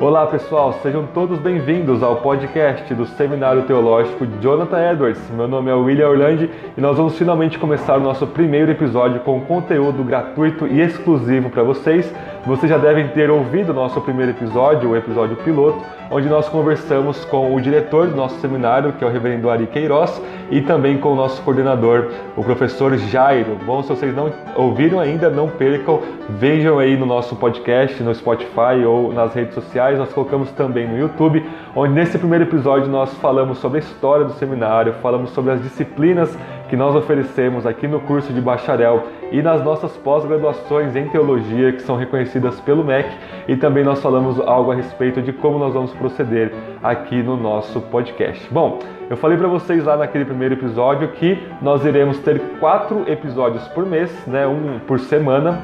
Olá pessoal, sejam todos bem-vindos ao podcast do Seminário Teológico Jonathan Edwards. Meu nome é William Orlandi e nós vamos finalmente começar o nosso primeiro episódio com conteúdo gratuito e exclusivo para vocês. Vocês já devem ter ouvido o nosso primeiro episódio, o episódio piloto, onde nós conversamos com o diretor do nosso seminário, que é o reverendo Ari Queiroz, e também com o nosso coordenador, o professor Jairo. Bom, se vocês não ouviram ainda, não percam, vejam aí no nosso podcast, no Spotify ou nas redes sociais. Nós colocamos também no YouTube, onde nesse primeiro episódio nós falamos sobre a história do seminário, falamos sobre as disciplinas que nós oferecemos aqui no curso de bacharel e nas nossas pós-graduações em teologia, que são reconhecidas pelo MEC, e também nós falamos algo a respeito de como nós vamos proceder aqui no nosso podcast. Bom, eu falei para vocês lá naquele primeiro episódio que nós iremos ter 4 episódios por mês, né, um por semana,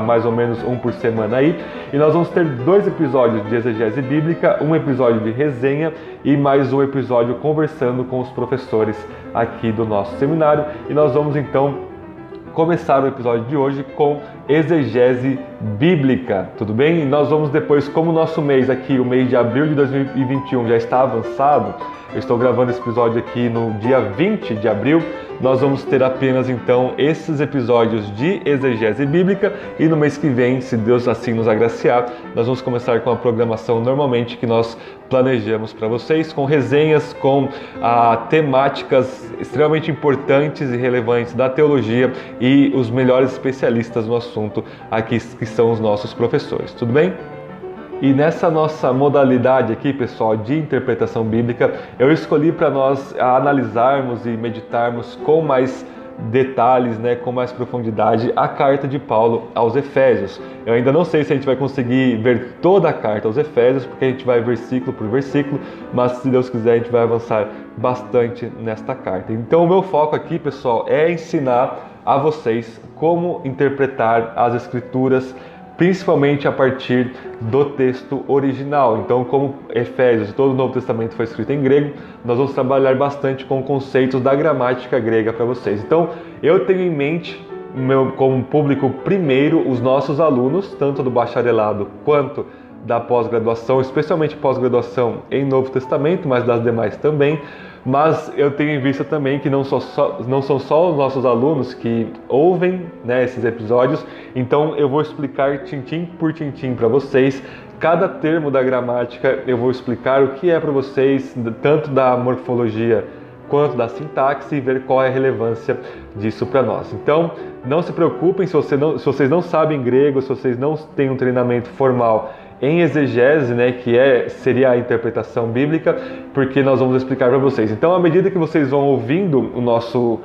mais ou menos um por semana aí, e nós vamos ter 2 episódios de exegese bíblica, um episódio de resenha e mais um episódio conversando com os professores aqui do nosso seminário. E nós vamos então começar o episódio de hoje com exegese bíblica, tudo bem? E nós vamos depois, como o nosso mês aqui, o mês de abril de 2021 já está avançado, eu estou gravando esse episódio aqui no dia 20 de abril, nós vamos ter apenas então esses episódios de exegese bíblica, e no mês que vem, se Deus assim nos agraciar, nós vamos começar com a programação normalmente que nós planejamos para vocês, com resenhas, com temáticas extremamente importantes e relevantes da teologia e os melhores especialistas no assunto aqui, que são os nossos professores, tudo bem? E nessa nossa modalidade aqui, pessoal, de interpretação bíblica, eu escolhi para nós analisarmos e meditarmos com mais detalhes, né, com mais profundidade, a carta de Paulo aos Efésios. Eu ainda não sei se a gente vai conseguir ver toda a carta aos Efésios, porque a gente vai versículo por versículo, mas se Deus quiser a gente vai avançar bastante nesta carta. Então o meu foco aqui, pessoal, é ensinar a vocês como interpretar as Escrituras, principalmente a partir do texto original. Então, como Efésios e todo o Novo Testamento foi escrito em grego, nós vamos trabalhar bastante com conceitos da gramática grega para vocês. Então, eu tenho em mente, como público primeiro, os nossos alunos, tanto do bacharelado quanto da pós-graduação, especialmente pós-graduação em Novo Testamento, mas das demais também. Mas eu tenho em vista também que não são só os nossos alunos que ouvem, né, esses episódios, então eu vou explicar tintim por tintim para vocês. Cada termo da gramática eu vou explicar o que é para vocês, tanto da morfologia quanto da sintaxe, e ver qual é a relevância disso para nós. Então, não se preocupem se vocês não sabem grego, se vocês não têm um treinamento formal em exegese, né, que seria a interpretação bíblica, porque nós vamos explicar para vocês. Então, à medida que vocês vão ouvindo o nosso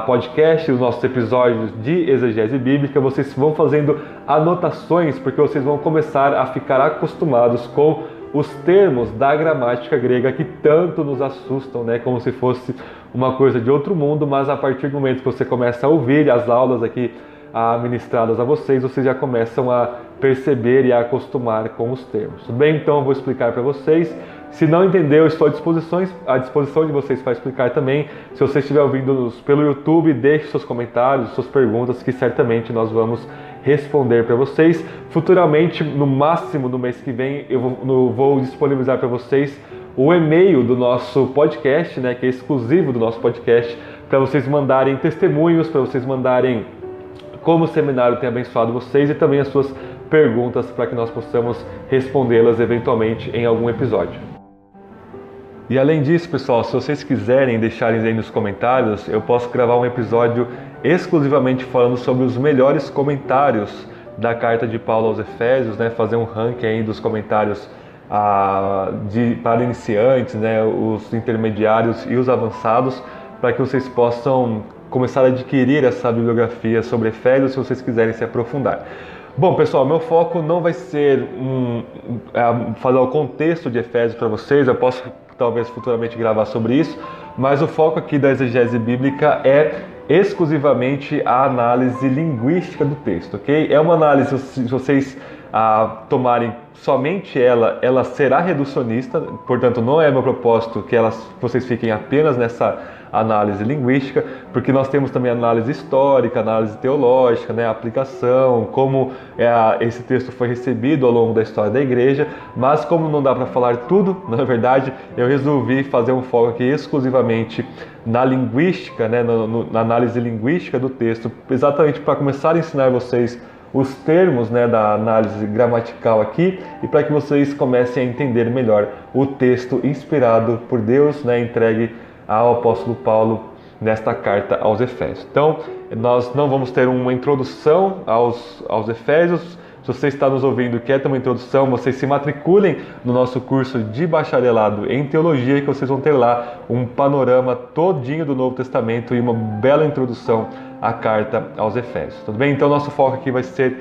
podcast, os nossos episódios de exegese bíblica, vocês vão fazendo anotações, porque vocês vão começar a ficar acostumados com os termos da gramática grega que tanto nos assustam, né, como se fosse uma coisa de outro mundo, mas a partir do momento que você começa a ouvir as aulas aqui ministradas a vocês, vocês já começam a perceber e a acostumar com os termos. Tudo bem? Então eu vou explicar para vocês. Se não entendeu, eu estou à disposição de vocês para explicar também. Se você estiver ouvindo pelo YouTube, deixe seus comentários, suas perguntas, que certamente nós vamos responder para vocês. Futuramente, no máximo no mês que vem, eu vou disponibilizar para vocês o e-mail do nosso podcast, né, que é exclusivo do nosso podcast, para vocês mandarem testemunhos, para vocês mandarem como o seminário tem abençoado vocês e também as suas perguntas, para que nós possamos respondê-las eventualmente em algum episódio. E além disso, pessoal, se vocês quiserem deixarem aí nos comentários, eu posso gravar um episódio exclusivamente falando sobre os melhores comentários da carta de Paulo aos Efésios, né, fazer um ranking aí dos comentários para iniciantes, né, os intermediários e os avançados, para que vocês possam começar a adquirir essa bibliografia sobre Efésios, se vocês quiserem se aprofundar. Bom, pessoal, meu foco não vai ser falar o contexto de Efésios para vocês, eu posso talvez futuramente gravar sobre isso, mas o foco aqui da exegese bíblica é exclusivamente a análise linguística do texto, ok? É uma análise, se vocês tomarem somente ela será reducionista, portanto não é meu propósito que vocês fiquem apenas nessa análise linguística, porque nós temos também análise histórica, análise teológica, né, aplicação, como esse texto foi recebido ao longo da história da igreja, mas como não dá para falar tudo, na verdade, eu resolvi fazer um foco aqui exclusivamente na linguística, né, na análise linguística do texto, exatamente para começar a ensinar vocês os termos, né, da análise gramatical aqui e para que vocês comecem a entender melhor o texto inspirado por Deus, né, entregue ao apóstolo Paulo nesta carta aos Efésios. Então, nós não vamos ter uma introdução aos Efésios. Se você está nos ouvindo e quer ter uma introdução, vocês se matriculem no nosso curso de bacharelado em teologia, que vocês vão ter lá um panorama todinho do Novo Testamento e uma bela introdução à carta aos Efésios. Tudo bem? Então, nosso foco aqui vai ser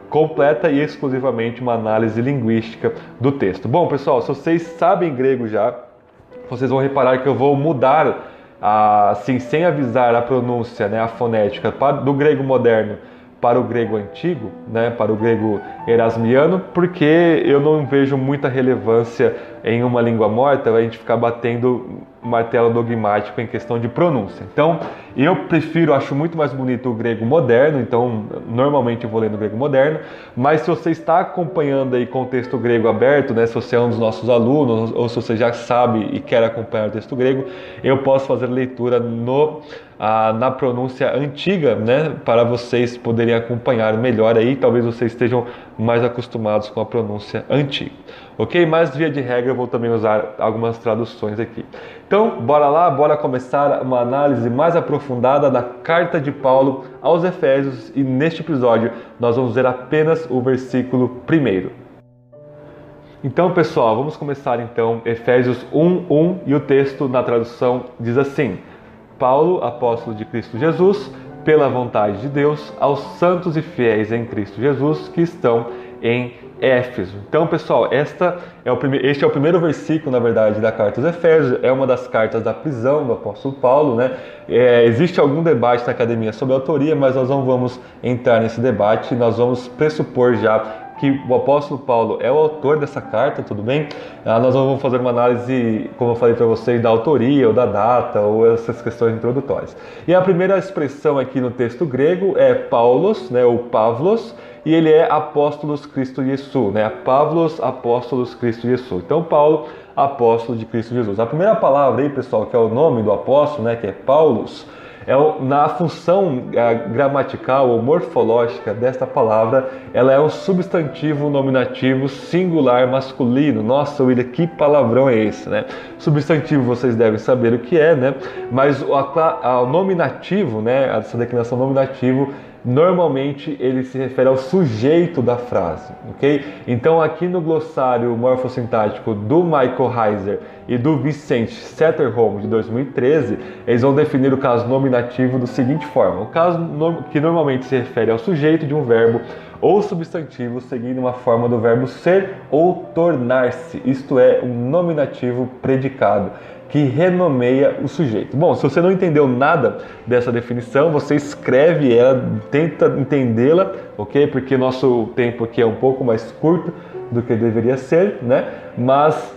completa e exclusivamente uma análise linguística do texto. Bom, pessoal, se vocês sabem grego já, vocês vão reparar que eu vou mudar, assim, sem avisar a pronúncia, né, a fonética, do grego moderno para o grego antigo, né, para o grego erasmiano, porque eu não vejo muita relevância em uma língua morta a gente ficar batendo martelo dogmático em questão de pronúncia. Então, eu acho muito mais bonito o grego moderno, então normalmente eu vou ler no grego moderno, mas se você está acompanhando aí com o texto grego aberto, né, se você é um dos nossos alunos, ou se você já sabe e quer acompanhar o texto grego, eu posso fazer leitura na pronúncia antiga, né, para vocês poderem acompanhar melhor aí, talvez vocês estejam mais acostumados com a pronúncia antiga. Ok? Mas via de regra eu vou também usar algumas traduções aqui. Então, bora lá, bora começar uma análise mais aprofundada da carta de Paulo aos Efésios e neste episódio nós vamos ver apenas o versículo 1. Então, pessoal, vamos começar então Efésios 1:1 e o texto na tradução diz assim: Paulo, apóstolo de Cristo Jesus, pela vontade de Deus, aos santos e fiéis em Cristo Jesus que estão em Éfeso. Então, pessoal, este é o primeiro versículo, na verdade, da carta aos Efésios. É uma das cartas da prisão do apóstolo Paulo, né? Existe algum debate na academia sobre a autoria, mas nós não vamos entrar nesse debate. Nós vamos pressupor já que o apóstolo Paulo é o autor dessa carta, tudo bem? Nós não vamos fazer uma análise, como eu falei para vocês, da autoria ou da data ou essas questões introdutórias. E a primeira expressão aqui no texto grego é Paulos, né, ou Pavlos, e ele é apóstolos Cristo Jesus, né? Pavlos, apóstolos Cristo Jesus. Então, Paulo, apóstolo de Cristo Jesus. A primeira palavra aí, pessoal, que é o nome do apóstolo, né, que é Paulos, na função gramatical ou morfológica desta palavra, ela é um substantivo nominativo singular masculino. Nossa, William, que palavrão é esse, né? Substantivo vocês devem saber o que é, né? Mas o nominativo, né, essa declinação nominativo, normalmente ele se refere ao sujeito da frase, ok? Então aqui no glossário morfossintático do Michael Heiser e do Vicente Setterholm de 2013, eles vão definir o caso nominativo da seguinte forma: o caso que normalmente se refere ao sujeito de um verbo ou substantivo seguindo uma forma do verbo ser ou tornar-se, isto é, um nominativo predicado que renomeia o sujeito. Bom, se você não entendeu nada dessa definição, você escreve ela, tenta entendê-la, ok? Porque nosso tempo aqui é um pouco mais curto do que deveria ser, né? Mas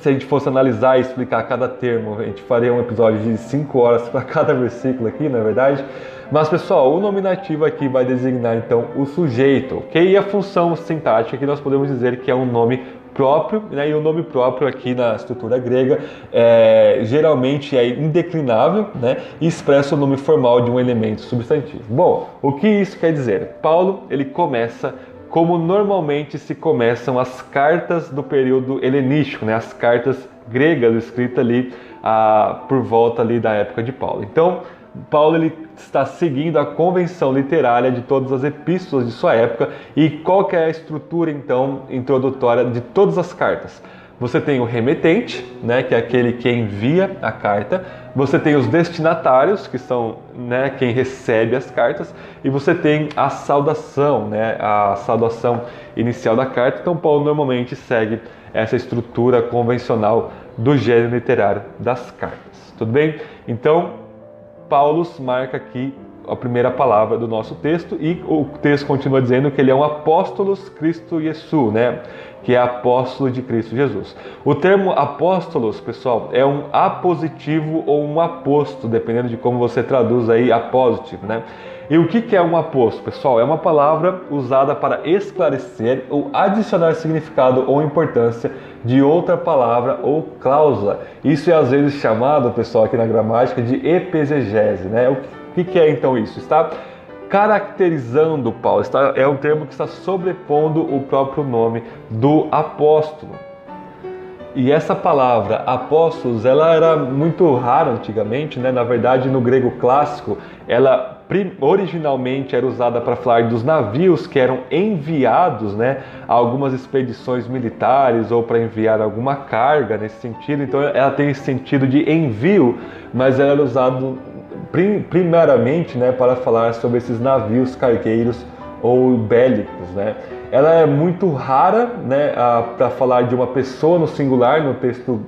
se a gente fosse analisar e explicar cada termo, a gente faria um episódio de 5 horas para cada versículo aqui, na verdade. Mas, pessoal, o nominativo aqui vai designar, então, o sujeito, ok? E a função sintática que nós podemos dizer que é um nome próprio, né? E o nome próprio aqui na estrutura grega geralmente é indeclinável, né? E expressa o nome formal de um elemento substantivo. Bom, o que isso quer dizer? Paulo, ele começa como normalmente se começam as cartas do período helenístico, né? As cartas gregas escritas ali por volta ali da época de Paulo. Então, Paulo ele está seguindo a convenção literária de todas as epístolas de sua época. E qual que é a estrutura, então, introdutória de todas as cartas? Você tem o remetente, né, que é aquele que envia a carta. Você tem os destinatários, que são, né, quem recebe as cartas. E você tem a saudação, né, a saudação inicial da carta. Então, Paulo normalmente segue essa estrutura convencional do gênero literário das cartas. Tudo bem? Então, Paulo marca aqui a primeira palavra do nosso texto, e o texto continua dizendo que ele é um apóstolos Cristo Jesus, né? Que é apóstolo de Cristo Jesus. O termo apóstolos, pessoal, é um apositivo ou um aposto, dependendo de como você traduz aí apósito, né? E o que é um aposto, pessoal? É uma palavra usada para esclarecer ou adicionar significado ou importância de outra palavra ou cláusula. Isso é às vezes chamado, pessoal, aqui na gramática, de epesegese, né? O que é então isso? Está caracterizando Paulo, é um termo que está sobrepondo o próprio nome do apóstolo. E essa palavra apóstolos, ela era muito rara antigamente, né? Na verdade, no grego clássico, ela originalmente era usada para falar dos navios que eram enviados, né, a algumas expedições militares ou para enviar alguma carga nesse sentido. Então ela tem esse sentido de envio, mas ela era usado primariamente, né, para falar sobre esses navios cargueiros ou bélicos, né? Ela é muito rara, né, para falar de uma pessoa no singular no texto,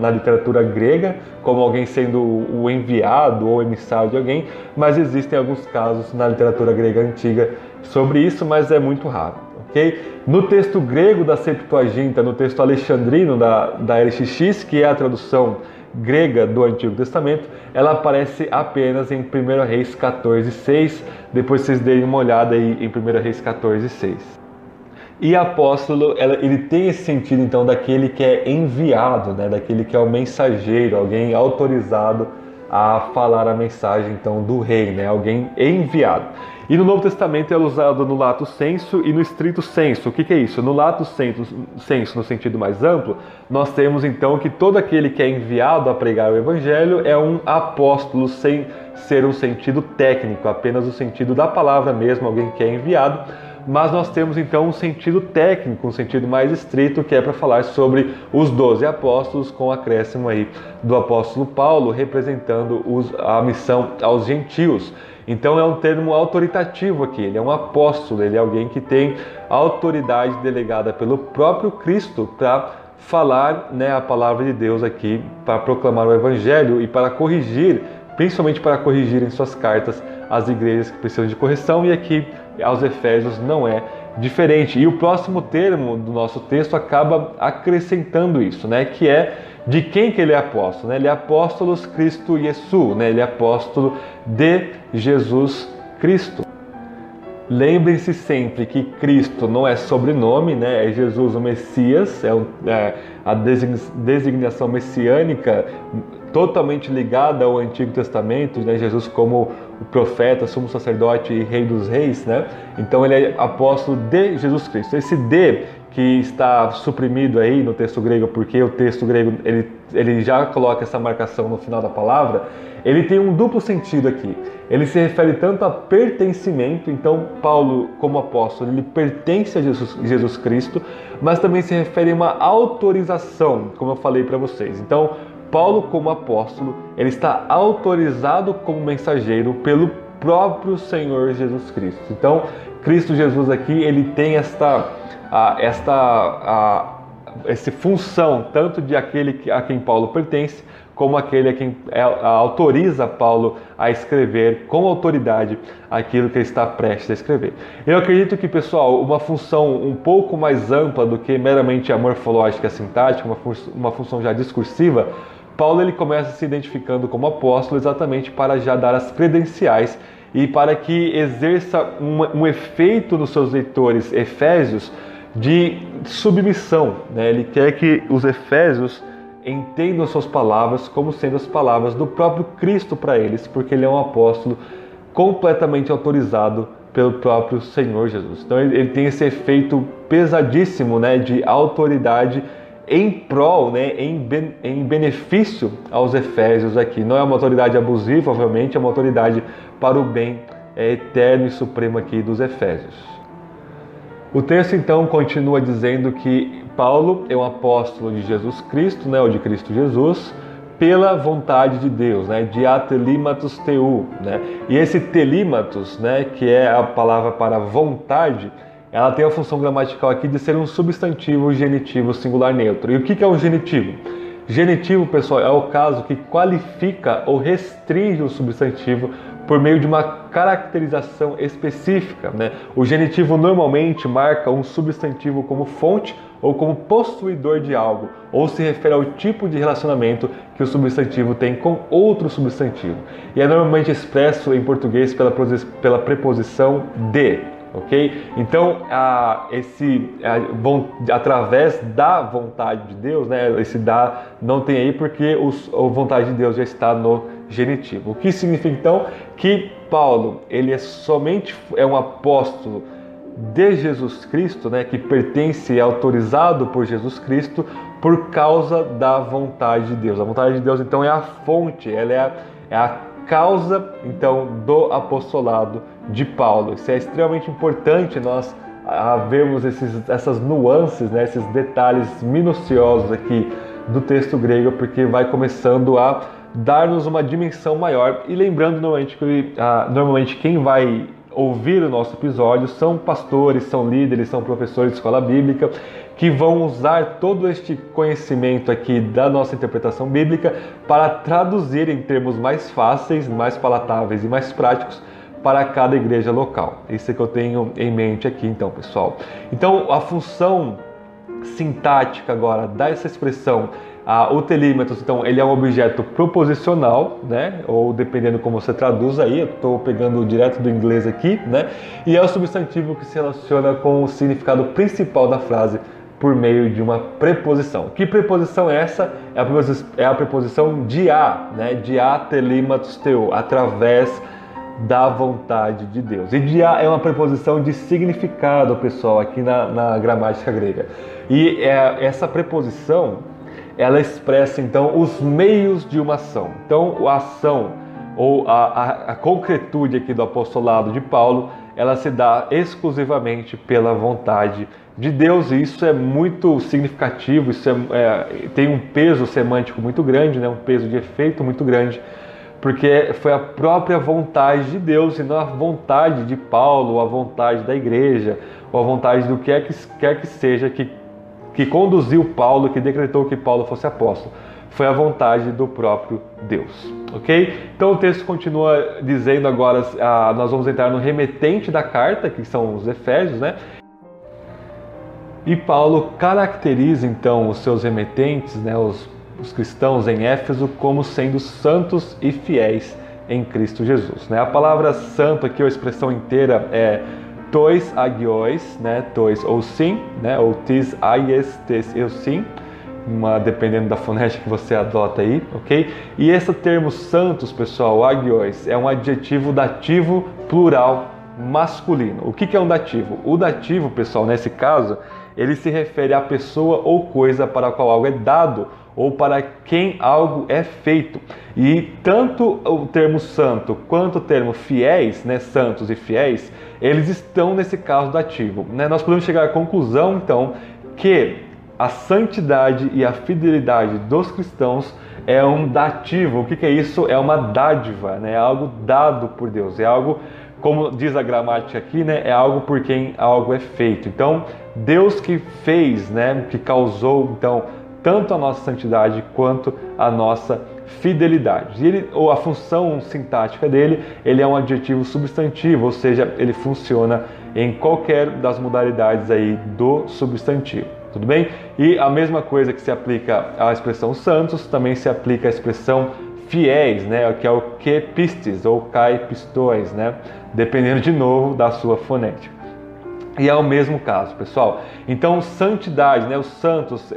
na literatura grega, como alguém sendo o enviado ou emissário de alguém, mas existem alguns casos na literatura grega antiga sobre isso, mas é muito raro. Okay? No texto grego da Septuaginta, no texto alexandrino da LXX, que é a tradução grega do Antigo Testamento, ela aparece apenas em 1 Reis 14:6. Depois vocês deem uma olhada aí em 1 Reis 14:6. E apóstolo, ele tem esse sentido então daquele que é enviado, né? Daquele que é o mensageiro, alguém autorizado a falar a mensagem então do rei, né? Alguém enviado. E no Novo Testamento é usado no lato sensu e no stricto sensu. O que é isso? No lato sensu, no sentido mais amplo, nós temos então que todo aquele que é enviado a pregar o evangelho é um apóstolo, sem ser um sentido técnico, apenas o sentido da palavra mesmo, alguém que é enviado. Mas nós temos então um sentido técnico, um sentido mais estrito, que é para falar sobre os 12 apóstolos, com o acréscimo aí do apóstolo Paulo, representando a missão aos gentios. Então é um termo autoritativo aqui, ele é um apóstolo, ele é alguém que tem autoridade delegada pelo próprio Cristo para falar, né, a palavra de Deus aqui, para proclamar o evangelho e para corrigir, principalmente para corrigir em suas cartas as igrejas que precisam de correção, e aqui aos Efésios não é diferente. E o próximo termo do nosso texto acaba acrescentando isso, né, que é de quem que ele é apóstolo, né? Ele é apóstolos Cristo Jesus, né? Ele é apóstolo de Jesus Cristo. Lembrem-se sempre que Cristo não é sobrenome, né? É Jesus o Messias, a designação messiânica totalmente ligada ao Antigo Testamento, né? Jesus como o profeta, sumo sacerdote e rei dos reis, né? Então ele é apóstolo de Jesus Cristo. Esse de que está suprimido aí no texto grego, porque o texto grego ele já coloca essa marcação no final da palavra, ele tem um duplo sentido aqui. Ele se refere tanto a pertencimento, então Paulo como apóstolo, ele pertence a Jesus Cristo, mas também se refere a uma autorização, como eu falei para vocês. Então Paulo como apóstolo, ele está autorizado como mensageiro pelo próprio Senhor Jesus Cristo. Então Cristo Jesus aqui, ele tem essa função tanto de aquele a quem Paulo pertence, como aquele a quem autoriza Paulo a escrever com autoridade aquilo que ele está prestes a escrever. Eu acredito que, pessoal, uma função um pouco mais ampla do que meramente a morfológica e a sintática, uma função já discursiva, Paulo ele começa se identificando como apóstolo exatamente para já dar as credenciais e para que exerça um efeito nos seus leitores efésios de submissão, né? Ele quer que os efésios entendam suas palavras como sendo as palavras do próprio Cristo para eles, porque ele é um apóstolo completamente autorizado pelo próprio Senhor Jesus. Então ele tem esse efeito pesadíssimo, né, de autoridade em prol, né, em benefício aos efésios aqui. Não é uma autoridade abusiva, obviamente, é uma autoridade para o bem eterno e supremo aqui dos efésios. O texto então continua dizendo que Paulo é um apóstolo de Jesus Cristo, né, ou de Cristo Jesus, pela vontade de Deus, né, de atelimatos teu, né? E esse telímatos, né, que é a palavra para vontade, ela tem a função gramatical aqui de ser um substantivo genitivo singular neutro. E o que é um genitivo? Genitivo, pessoal, é o caso que qualifica ou restringe o substantivo por meio de uma caracterização específica, né? O genitivo normalmente marca um substantivo como fonte ou como possuidor de algo, ou se refere ao tipo de relacionamento que o substantivo tem com outro substantivo. E é normalmente expresso em português pela preposição de, ok? Então, através da vontade de Deus, né? Esse da não tem aí porque a vontade de Deus já está no genitivo. O que significa então que Paulo, ele é um apóstolo de Jesus Cristo, né, que pertence e é autorizado por Jesus Cristo por causa da vontade de Deus. A vontade de Deus, então, é a fonte, ela é a causa, então, do apostolado de Paulo. Isso é extremamente importante nós vermos essas nuances, né, esses detalhes minuciosos aqui do texto grego, porque vai começando a dar-nos uma dimensão maior. E lembrando normalmente que normalmente quem vai ouvir o nosso episódio são pastores, são líderes, são professores de escola bíblica, que vão usar todo este conhecimento aqui da nossa interpretação bíblica para traduzir em termos mais fáceis, mais palatáveis e mais práticos para cada igreja local. Isso é que eu tenho em mente aqui, então, pessoal. Então, a função sintática agora dessa expressão, o telímetros, então, ele é um objeto proposicional, né? Ou dependendo como você traduz aí, eu estou pegando direto do inglês aqui, né? E é o substantivo que se relaciona com o significado principal da frase por meio de uma preposição. Que preposição é essa? É a preposição de a, né? De a telímetros teo, através da vontade de Deus. E de a é uma preposição de significado, pessoal, aqui na gramática grega. E essa preposição, ela expressa, então, os meios de uma ação. Então, a ação, ou a concretude aqui do apostolado de Paulo, ela se dá exclusivamente pela vontade de Deus, e isso é muito significativo, isso tem um peso semântico muito grande, né? Um peso de efeito muito grande, porque foi a própria vontade de Deus, e não a vontade de Paulo, ou a vontade da igreja, ou a vontade do que quer que seja que conduziu Paulo, que decretou que Paulo fosse apóstolo. Foi a vontade do próprio Deus, ok? Então o texto continua dizendo agora, nós vamos entrar no remetente da carta, que são os Efésios, né? E Paulo caracteriza então os seus remetentes, né, os cristãos em Éfeso, como sendo santos e fiéis em Cristo Jesus, né? A palavra santo aqui, a expressão inteira é tois agios, né? Tois ou sim, né? Ou tis aies, tes eu sim, dependendo da fonética que você adota aí, ok? E esse termo santos, pessoal, agios, é um adjetivo dativo plural masculino. O que é um dativo? O dativo, pessoal, nesse caso, ele se refere à pessoa ou coisa para a qual algo é dado ou para quem algo é feito. E tanto o termo santo quanto o termo fiéis, né, santos e fiéis, eles estão nesse caso dativo, né? Nós podemos chegar à conclusão, então, que a santidade e a fidelidade dos cristãos é um dativo. O que é isso? É uma dádiva, né? É algo dado por Deus, é algo, como diz a gramática aqui, né? É algo por quem algo é feito. Então, Deus que fez, né? Que causou, então, tanto a nossa santidade quanto a nossa fidelidade. E ou a função sintática dele, ele é um adjetivo substantivo, ou seja, ele funciona em qualquer das modalidades aí do substantivo. Tudo bem? E a mesma coisa que se aplica à expressão santos, também se aplica à expressão fiéis, né? Que é o que pistes ou kai pistois, né? Dependendo de novo da sua fonética. E é o mesmo caso, pessoal. Então, santidade, né? Os santos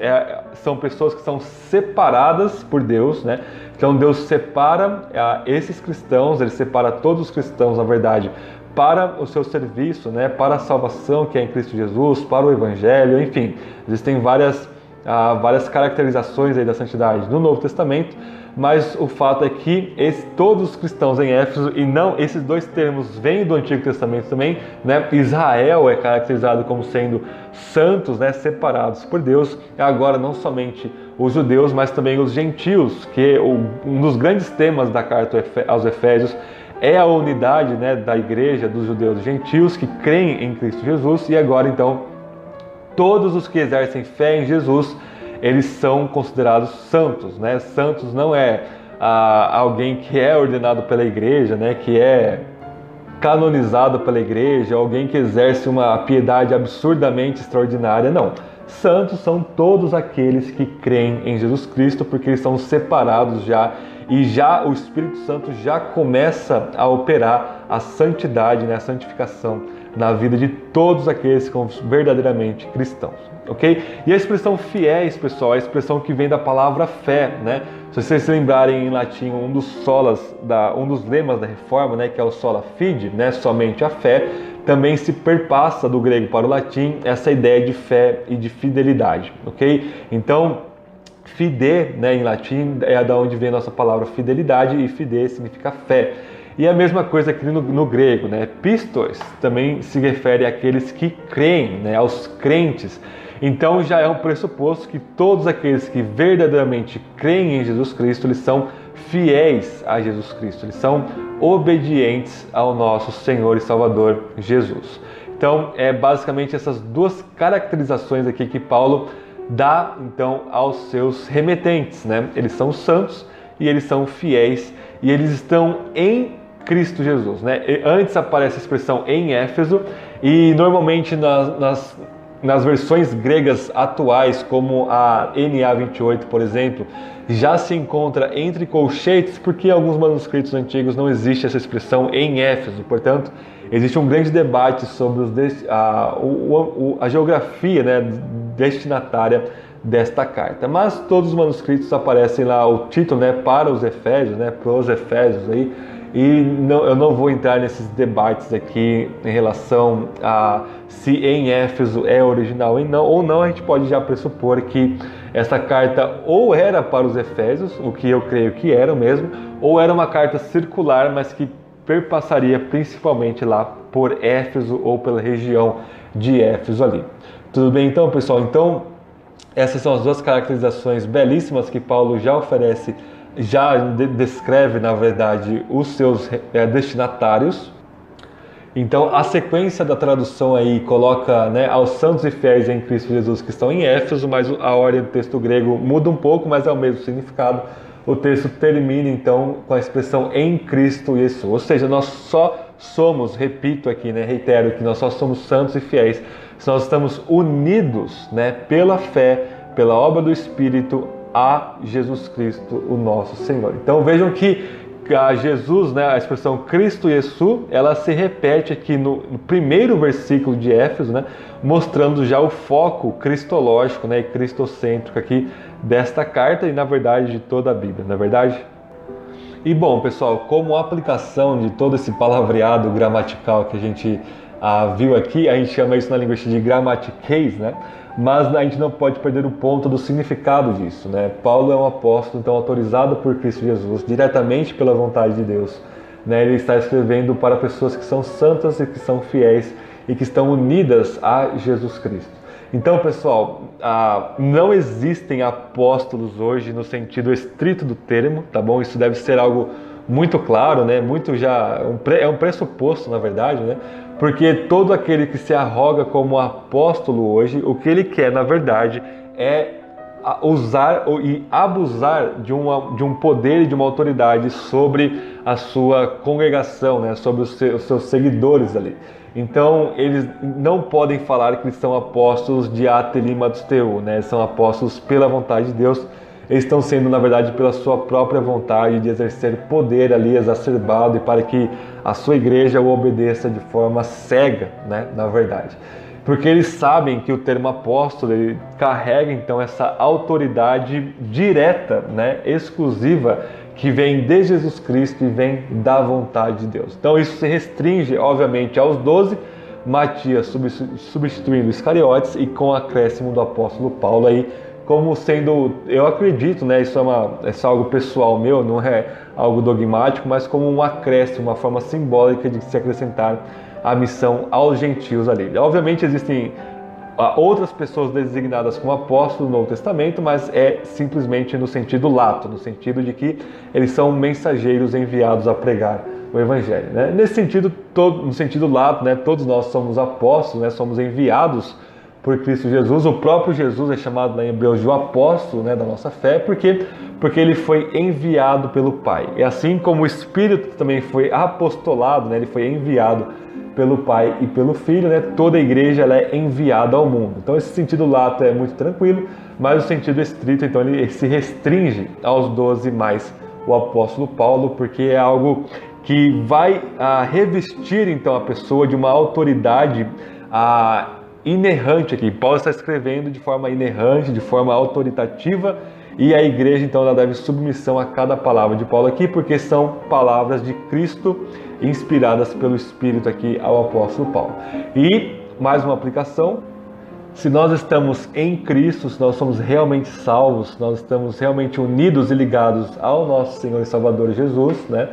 são pessoas que são separadas por Deus, né? Então, Deus separa esses cristãos, Ele separa todos os cristãos, na verdade, para o seu serviço, né? Para a salvação que é em Cristo Jesus, para o Evangelho, enfim. Existem várias caracterizações aí da santidade no Novo Testamento, mas o fato é que todos os cristãos em Éfeso, e não esses dois termos vêm do Antigo Testamento também, né? Israel é caracterizado como sendo santos, né? Separados por Deus, e agora não somente os judeus, mas também os gentios, que um dos grandes temas da carta aos Efésios é a unidade, né, da igreja dos judeus e gentios que creem em Cristo Jesus, e agora então todos os que exercem fé em Jesus, eles são considerados santos, né? Santos não é alguém que é ordenado pela igreja, né, que é canonizado pela igreja, alguém que exerce uma piedade absurdamente extraordinária. Não. Santos são todos aqueles que creem em Jesus Cristo, porque eles são separados já, e já o Espírito Santo já começa a operar a santidade, né, a santificação na vida de todos aqueles que são verdadeiramente cristãos, ok? E a expressão fiéis, pessoal, é a expressão que vem da palavra fé, né? Se vocês se lembrarem em latim, um dos lemas da Reforma, né, que é o sola fide, né, somente a fé, também se perpassa do grego para o latim essa ideia de fé e de fidelidade, ok? Então, fide, né, em latim, é da onde vem a nossa palavra fidelidade, e fide significa fé. E a mesma coisa aqui no grego, né? Pistos também se refere àqueles que creem, né? Aos crentes. Então já é um pressuposto que todos aqueles que verdadeiramente creem em Jesus Cristo, eles são fiéis a Jesus Cristo, eles são obedientes ao nosso Senhor e Salvador Jesus. Então é basicamente essas duas caracterizações aqui que Paulo dá então aos seus remetentes, né? Eles são santos e eles são fiéis e eles estão em Cristo Jesus, né? Antes aparece a expressão em Éfeso e normalmente nas versões gregas atuais, como a NA28, por exemplo, já se encontra entre colchetes, porque em alguns manuscritos antigos não existe essa expressão em Éfeso. Portanto, existe um grande debate sobre a geografia, né, destinatária desta carta. Mas todos os manuscritos aparecem lá o título, né, para os Efésios, né, para os Efésios aí. E eu não vou entrar nesses debates aqui em relação a se em Éfeso é original ou não. A gente pode já pressupor que essa carta ou era para os Efésios, o que eu creio que era mesmo, ou era uma carta circular, mas que perpassaria principalmente lá por Éfeso ou pela região de Éfeso ali. Tudo bem então, pessoal? Então, essas são as duas caracterizações belíssimas que Paulo já oferece, já descreve, na verdade, os seus destinatários. Então, a sequência da tradução aí coloca, né, aos santos e fiéis em Cristo Jesus que estão em Éfeso, mas a ordem do texto grego muda um pouco, mas é o mesmo significado. O texto termina, então, com a expressão em Cristo Jesus. Ou seja, nós só somos, repito aqui, né, reitero que nós só somos santos e fiéis se nós estamos unidos, né, pela fé, pela obra do Espírito, a Jesus Cristo, o nosso Senhor. Então vejam que a Jesus, né, a expressão Cristo Jesus, ela se repete aqui no primeiro versículo de Éfeso, né, mostrando já o foco cristológico, né, e cristocêntrico aqui desta carta e, na verdade, de toda a Bíblia, não é verdade? E bom, pessoal, como aplicação de todo esse palavreado gramatical que a gente viu aqui, a gente chama isso na linguística de grammatiquez, né? Mas a gente não pode perder o ponto do significado disso, né? Paulo é um apóstolo, então, autorizado por Cristo Jesus, diretamente pela vontade de Deus, né? Ele está escrevendo para pessoas que são santas e que são fiéis e que estão unidas a Jesus Cristo. Então, pessoal, não existem apóstolos hoje no sentido estrito do termo, tá bom? Isso deve ser algo muito claro, né? É um pressuposto, na verdade, né? Porque todo aquele que se arroga como apóstolo hoje, o que ele quer, na verdade, é usar e abusar de um poder e de uma autoridade sobre a sua congregação, né? Sobre os seus seguidores ali. Então, eles não podem falar que eles são apóstolos de atelimatos teu, né? Eles são apóstolos pela vontade de Deus. Eles estão sendo, na verdade, pela sua própria vontade de exercer poder ali exacerbado e para que a sua igreja o obedeça de forma cega, né? Na verdade. Porque eles sabem que o termo apóstolo ele carrega, então, essa autoridade direta, né? Exclusiva, que vem de Jesus Cristo e vem da vontade de Deus. Então isso se restringe, obviamente, aos 12, Matias substituindo Iscariotes e com o acréscimo do apóstolo Paulo aí, como sendo, eu acredito, né, isso é algo pessoal meu, não é algo dogmático, mas como um acréscimo, uma forma simbólica de se acrescentar a missão aos gentios ali. Obviamente existem outras pessoas designadas como apóstolos no Novo Testamento, mas é simplesmente no sentido lato, no sentido de que eles são mensageiros enviados a pregar o Evangelho, né? Nesse sentido, no sentido lato, né, todos nós somos apóstolos, né, somos enviados por Cristo Jesus. O próprio Jesus é chamado lá em Hebreus de o apóstolo, né, da nossa fé, porque ele foi enviado pelo Pai. E assim como o Espírito também foi apostolado, né, ele foi enviado pelo Pai e pelo Filho, né, toda a igreja ela é enviada ao mundo. Então esse sentido lato é muito tranquilo, mas o sentido estrito, então ele se restringe aos 12 mais o apóstolo Paulo, porque é algo que vai revestir então a pessoa de uma autoridade inerrante aqui. Paulo está escrevendo de forma inerrante, de forma autoritativa, e a igreja então ela deve submissão a cada palavra de Paulo aqui, porque são palavras de Cristo inspiradas pelo Espírito aqui ao apóstolo Paulo. E mais uma aplicação: se nós estamos em Cristo, se nós somos realmente salvos, se nós estamos realmente unidos e ligados ao nosso Senhor e Salvador Jesus, né,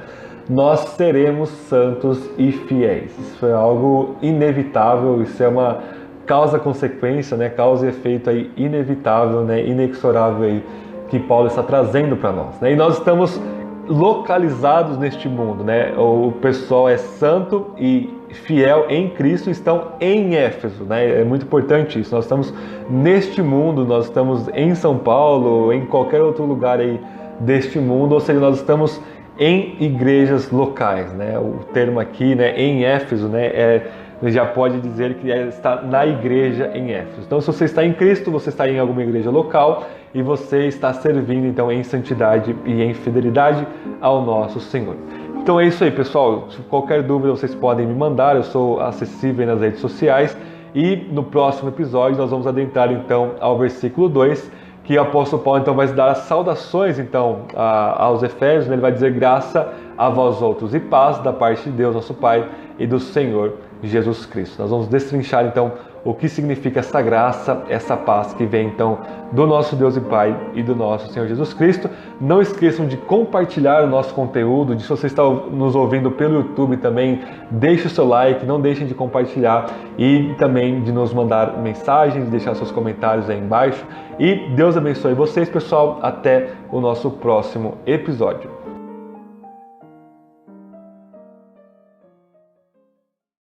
nós seremos santos e fiéis. Isso é algo inevitável, isso é uma causa-consequência, né, causa e efeito aí inevitável, né, inexorável aí, que Paulo está trazendo para nós, né? E nós estamos localizados neste mundo, né? O pessoal é santo e fiel em Cristo, estão em Éfeso, né? É muito importante isso. Nós estamos neste mundo, nós estamos em São Paulo, ou em qualquer outro lugar aí deste mundo, ou seja, nós estamos em igrejas locais, né? O termo aqui, né, em Éfeso, né, já pode dizer que está na igreja em Éfeso. Então, se você está em Cristo, você está em alguma igreja local e você está servindo então em santidade e em fidelidade ao nosso Senhor. Então é isso aí, pessoal. Se qualquer dúvida vocês podem me mandar, eu sou acessível nas redes sociais. E no próximo episódio nós vamos adentrar então ao versículo 2, que o apóstolo Paulo então vai dar as saudações então aos Efésios, né? Ele vai dizer: graça a vós outros e paz da parte de Deus nosso Pai e do Senhor Jesus Cristo. Nós vamos destrinchar então o que significa essa graça, essa paz que vem então do nosso Deus e Pai e do nosso Senhor Jesus Cristo. Não esqueçam de compartilhar o nosso conteúdo, se você está nos ouvindo pelo YouTube também, deixe o seu like, não deixem de compartilhar e também de nos mandar mensagens, de deixar seus comentários aí embaixo. E Deus abençoe vocês, pessoal. Até o nosso próximo episódio.